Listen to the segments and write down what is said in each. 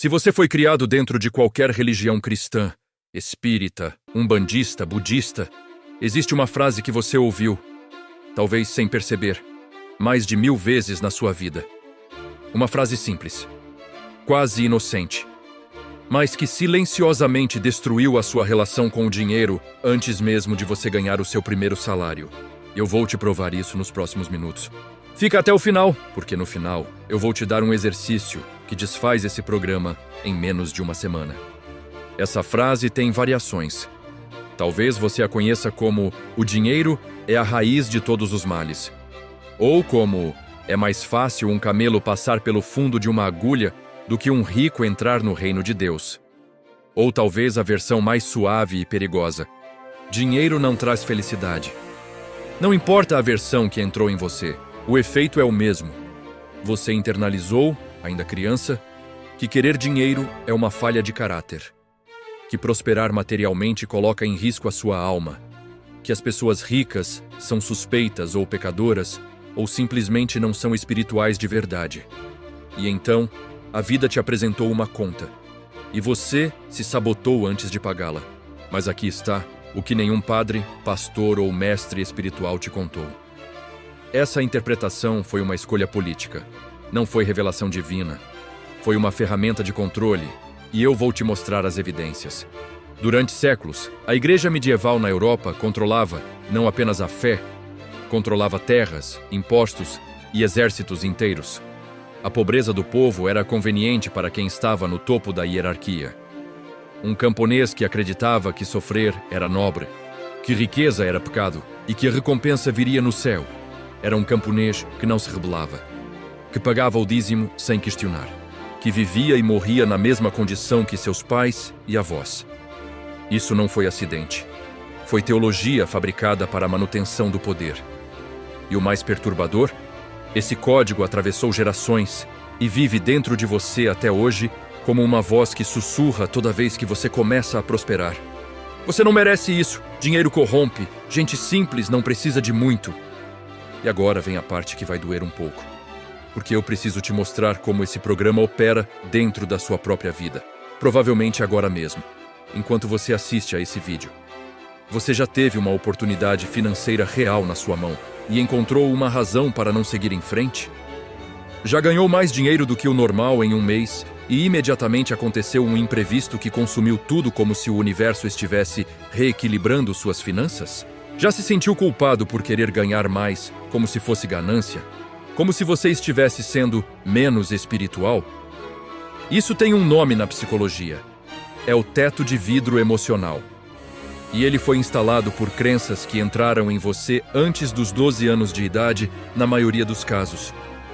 Se você foi criado dentro de qualquer religião cristã, espírita, umbandista, budista, existe uma frase que você ouviu, talvez sem perceber, mais de 1000 vezes na sua vida. Uma frase simples, quase inocente, mas que silenciosamente destruiu a sua relação com o dinheiro antes mesmo de você ganhar o seu primeiro salário. Eu vou te provar isso nos próximos minutos. Fica até o final, porque no final eu vou te dar um exercício que desfaz esse programa em menos de uma semana. Essa frase tem variações. Talvez você a conheça como "o dinheiro é a raiz de todos os males", ou como "é mais fácil um camelo passar pelo fundo de uma agulha do que um rico entrar no reino de Deus". Ou talvez a versão mais suave e perigosa: "dinheiro não traz felicidade". Não importa a versão que entrou em você, o efeito é o mesmo. Você internalizou, ainda criança, que querer dinheiro é uma falha de caráter, que prosperar materialmente coloca em risco a sua alma, que as pessoas ricas são suspeitas ou pecadoras, ou simplesmente não são espirituais de verdade. E então, a vida te apresentou uma conta, e você se sabotou antes de pagá-la. Mas aqui está o que nenhum padre, pastor ou mestre espiritual te contou. Essa interpretação foi uma escolha política, não foi revelação divina. Foi uma ferramenta de controle, e eu vou te mostrar as evidências. Durante séculos, a igreja medieval na Europa controlava não apenas a fé, controlava terras, impostos e exércitos inteiros. A pobreza do povo era conveniente para quem estava no topo da hierarquia. Um camponês que acreditava que sofrer era nobre, que riqueza era pecado e que a recompensa viria no céu, era um camponês que não se rebelava, que pagava o dízimo sem questionar, que vivia e morria na mesma condição que seus pais e avós. Isso não foi acidente. Foi teologia fabricada para a manutenção do poder. E o mais perturbador? Esse código atravessou gerações e vive dentro de você até hoje como uma voz que sussurra toda vez que você começa a prosperar. Você não merece isso, dinheiro corrompe, gente simples não precisa de muito. E agora vem a parte que vai doer um pouco, porque eu preciso te mostrar como esse programa opera dentro da sua própria vida. Provavelmente agora mesmo, enquanto você assiste a esse vídeo. Você já teve uma oportunidade financeira real na sua mão e encontrou uma razão para não seguir em frente? Já ganhou mais dinheiro do que o normal em um mês e imediatamente aconteceu um imprevisto que consumiu tudo como se o universo estivesse reequilibrando suas finanças? Já se sentiu culpado por querer ganhar mais, como se fosse ganância? Como se você estivesse sendo menos espiritual? Isso tem um nome na psicologia. É o teto de vidro emocional. E ele foi instalado por crenças que entraram em você antes dos 12 anos de idade, na maioria dos casos,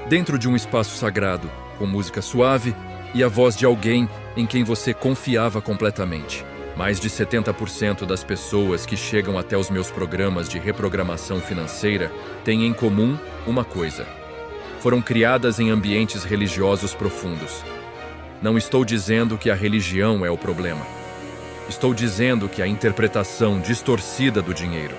dentro de um espaço sagrado, com música suave e a voz de alguém em quem você confiava completamente. Mais de 70% das pessoas que chegam até os meus programas de reprogramação financeira têm em comum uma coisa: foram criadas em ambientes religiosos profundos. Não estou dizendo que a religião é o problema. Estou dizendo que a interpretação distorcida do dinheiro,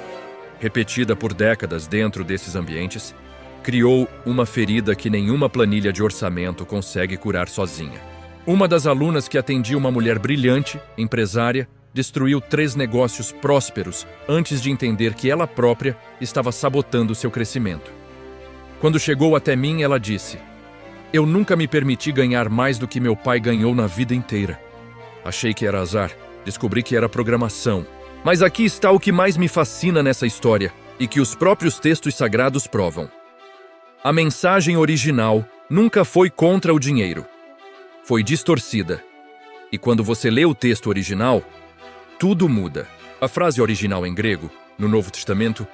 repetida por décadas dentro desses ambientes, criou uma ferida que nenhuma planilha de orçamento consegue curar sozinha. Uma das alunas que atendia uma mulher brilhante, empresária, destruiu 3 negócios prósperos antes de entender que ela própria estava sabotando seu crescimento. Quando chegou até mim, ela disse: "Eu nunca me permiti ganhar mais do que meu pai ganhou na vida inteira. Achei que era azar. Descobri que era programação. Mas aqui está o que mais me fascina nessa história e que os próprios textos sagrados provam. A mensagem original nunca foi contra o dinheiro. Foi distorcida. E quando você lê o texto original, tudo muda. A frase original em grego, no Novo Testamento,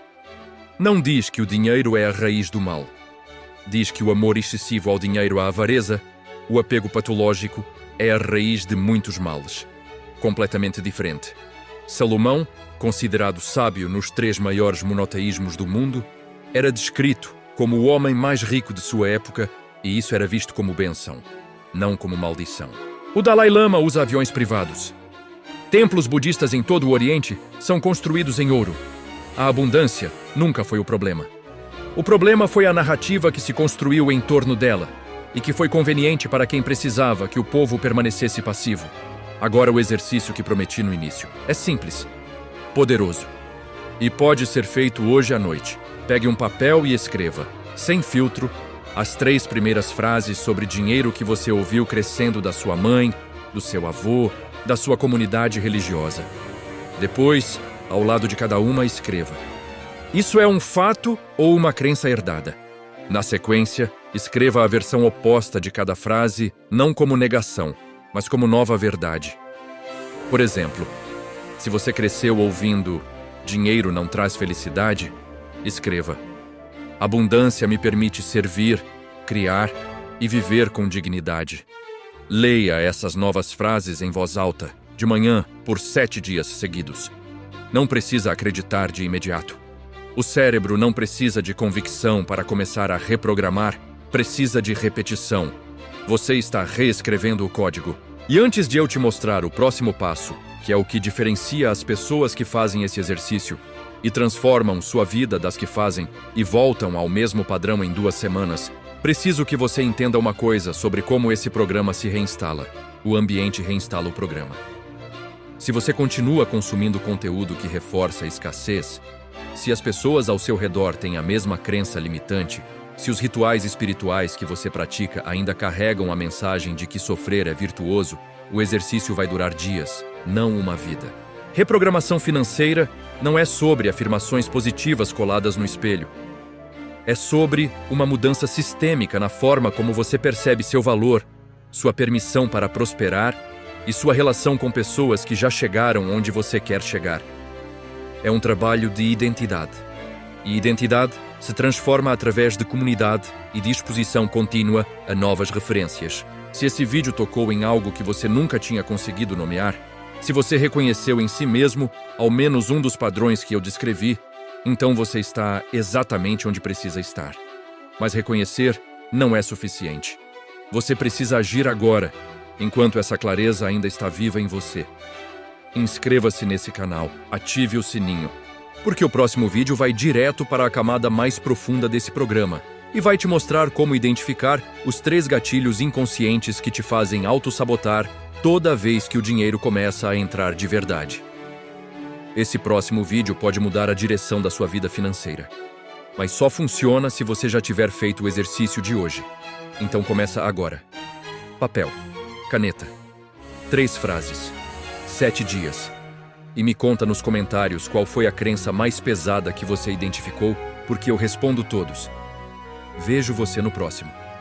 não diz que o dinheiro é a raiz do mal. Diz que o amor excessivo ao dinheiro, a avareza, o apego patológico, é a raiz de muitos males. Completamente diferente. Salomão, considerado sábio nos 3 maiores monoteísmos do mundo, era descrito como o homem mais rico de sua época, e isso era visto como bênção, não como maldição. O Dalai Lama usa aviões privados. Templos budistas em todo o Oriente são construídos em ouro. A abundância nunca foi o problema. O problema foi a narrativa que se construiu em torno dela. e que foi conveniente para quem precisava que o povo permanecesse passivo. Agora o exercício que prometi no início. É simples, poderoso. E pode ser feito hoje à noite. Pegue um papel e escreva, sem filtro, as 3 primeiras frases sobre dinheiro que você ouviu crescendo da sua mãe, do seu avô, da sua comunidade religiosa. Depois, ao lado de cada uma, escreva: isso é um fato ou uma crença herdada? Na sequência, escreva a versão oposta de cada frase, não como negação, mas como nova verdade. Por exemplo, se você cresceu ouvindo dinheiro não traz felicidade, escreva: abundância me permite servir, criar e viver com dignidade. Leia essas novas frases em voz alta, de manhã, por 7 dias seguidos. Não precisa acreditar de imediato. O cérebro não precisa de convicção para começar a reprogramar, precisa de repetição. Você está reescrevendo o código. E antes de eu te mostrar o próximo passo, que é o que diferencia as pessoas que fazem esse exercício e transformam sua vida das que fazem e voltam ao mesmo padrão em 2 semanas, preciso que você entenda uma coisa sobre como esse programa se reinstala. O ambiente reinstala o programa. Se você continua consumindo conteúdo que reforça a escassez, se as pessoas ao seu redor têm a mesma crença limitante, se os rituais espirituais que você pratica ainda carregam a mensagem de que sofrer é virtuoso, o exercício vai durar dias, não uma vida. Reprogramação financeira não é sobre afirmações positivas coladas no espelho. É sobre uma mudança sistêmica na forma como você percebe seu valor, sua permissão para prosperar e sua relação com pessoas que já chegaram onde você quer chegar. É um trabalho de identidade. E identidade se transforma através de comunidade e disposição contínua a novas referências. Se esse vídeo tocou em algo que você nunca tinha conseguido nomear, se você reconheceu em si mesmo ao menos um dos padrões que eu descrevi, então você está exatamente onde precisa estar. Mas reconhecer não é suficiente. Você precisa agir agora, enquanto essa clareza ainda está viva em você. Inscreva-se nesse canal, ative o sininho, porque o próximo vídeo vai direto para a camada mais profunda desse programa e vai te mostrar como identificar os 3 gatilhos inconscientes que te fazem autossabotar toda vez que o dinheiro começa a entrar de verdade. Esse próximo vídeo pode mudar a direção da sua vida financeira, mas só funciona se você já tiver feito o exercício de hoje. Então começa agora. Papel, caneta, 3 frases, 7 dias. E me conta nos comentários qual foi a crença mais pesada que você identificou, porque eu respondo todos. Vejo você no próximo.